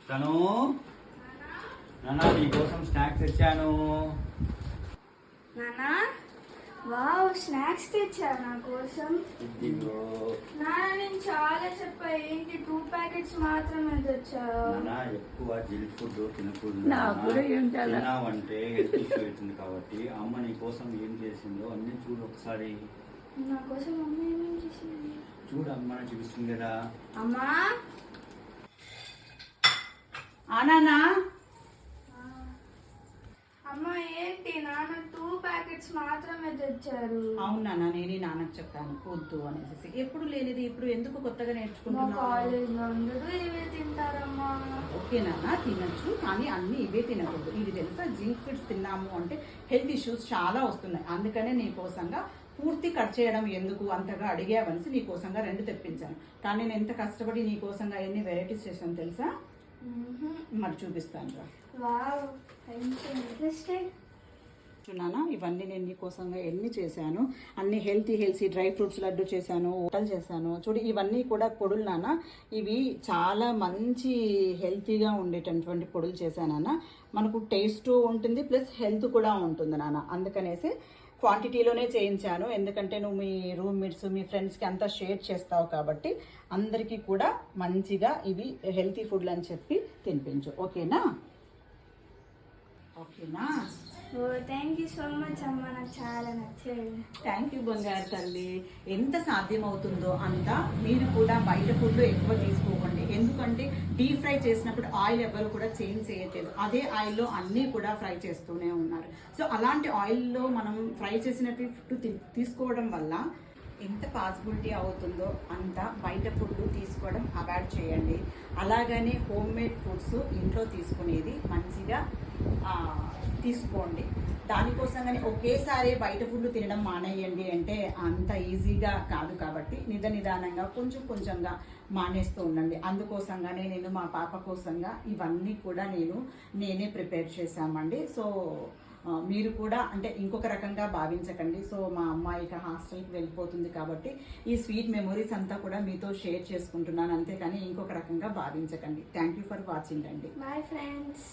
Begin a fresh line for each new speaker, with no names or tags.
తను నాన్న నీకోసం స్నాక్స్ తెచ్చాను.
నానా వావ్, స్నాక్స్ తెచ్చారు నా కోసం.
ఇదిగో.
నాన్న నేను చాలా చెప్పా, ఏంటి 2 ప్యాకెట్స్ మాత్రమే తెచ్చావు.
నాన్న ఎక్కువ జంక్ ఫుడ్ తినకూడదు. తిన్నావంటే హెల్త్ ఇష్యూ అవుతుంది కాబట్టి అమ్మ నీ కోసం ఏం చేసిందో అన్ని చూడు ఒకసారి.
నా కోసం అమ్మ ఏమేం చేసింది
చూడు, అమ్మ చూపిస్తుంది కదా.
అమ్మా
నానా
అమ్మ ఏంటి నాన్న 2 ప్యాకెట్స్ మాత్రమే తెచ్చారు.
అవునా, నేనే నాన్నకు చెప్పాను వద్దు అనేసి. ఎప్పుడు లేనిది ఇప్పుడు ఎందుకు కొత్తగా
మా
నేర్చుకుంటున్నావు?
కాలేజ్ లో అందరూ ఇవే తింటారమ్మా.
ఓకే నాన్న, తినచ్చు, కానీ అన్ని ఇవే తినకూడదు. ఇది తెలుసా, జంక్ ఫుడ్స్ తిన్నాము అంటే హెల్త్ ఇష్యూస్ చాలా వస్తున్నాయి. అందుకనే నీ కోసంగా పూర్తి కట్ చేయడం ఎందుకు అంతగా అడిగావనిసి నీ కోసంగా 2 తెప్పించాను. కానీ నేను ఎంత కష్టపడి నీ కోసంగా ఎన్ని వెరైటీస్ చేశాను తెలుసా? మరి చూపిస్తాను రా.
Wow, interesting.
చూడానా, ఇవన్నీ నేను నీ కోసంగా ఎన్ని చేశాను. అన్ని హెల్తీ డ్రై ఫ్రూట్స్ లడ్డు చేశాను, హోటల్ చేశాను. చూడు, ఇవన్నీ కూడా పొడులు నాన్న. ఇవి చాలా మంచి హెల్తీగా ఉండేటటువంటి పొడులు చేశానన్న. మనకు టేస్ట్ ఉంటుంది, ప్లస్ హెల్త్ కూడా ఉంటుంది నాన్న. అందుకనేసి క్వాంటిటీలోనే చేయించాను. ఎందుకంటే నువ్వు మీ రూమ్మేట్స్ మీ ఫ్రెండ్స్కి అంతా షేర్ చేస్తావు కాబట్టి అందరికీ కూడా మంచిగా ఇవి హెల్తీ ఫుడ్లు అని చెప్పి తినిపించు. ఓకేనా? ఓకేనా?
ఓ థ్యాంక్ యూ సో మచ్ అమ్మ, నాకు చాలా నచ్చాయి.
థ్యాంక్ యూ బంగారు తల్లి. ఎంత సాధ్యమవుతుందో అంత మీరు కూడా బయట ఫుడ్ ఎక్కువ తీసుకోకండి. ఎందుకంటే డీప్ ఫ్రై చేసినప్పుడు ఆయిల్ ఎవరు కూడా చేంజ్ చేయట్లేదు. అదే ఆయిల్లో అన్నీ కూడా ఫ్రై చేస్తూనే ఉన్నారు. సో అలాంటి ఆయిల్లో మనం ఫ్రై చేసినట్టు ఫుడ్ తీసుకోవడం వల్ల ఎంత పాసిబిలిటీ అవుతుందో అంత బయట ఫుడ్ తీసుకోవడం అవాయిడ్ చేయండి. అలాగనే హోమ్ మేడ్ ఫుడ్స్ ఇంట్లో తీసుకునేది మంచిగా తీసుకోండి. దానికోసంగానే ఒకేసారి బయట ఫుడ్ తినడం మానేయండి అంటే అంత ఈజీగా కాదు. కాబట్టి నిదానంగా కొంచెంగా మానేస్తూ ఉండండి. అందుకోసంగానే నేను మా పాప కోసంగా ఇవన్నీ కూడా నేనే ప్రిపేర్ చేశామండి. సో మీరు కూడా అంటే ఇంకొక రకంగా భావించకండి. సో మా అమ్మాయి ఇక హాస్టల్కి వెళ్ళిపోతుంది కాబట్టి ఈ స్వీట్ మెమొరీస్ అంతా కూడా మీతో షేర్ చేసుకుంటున్నాను, అంతేకాని ఇంకొక రకంగా భావించకండి. థ్యాంక్ యూ ఫర్ వాచింగ్ అండి.
Bye friends.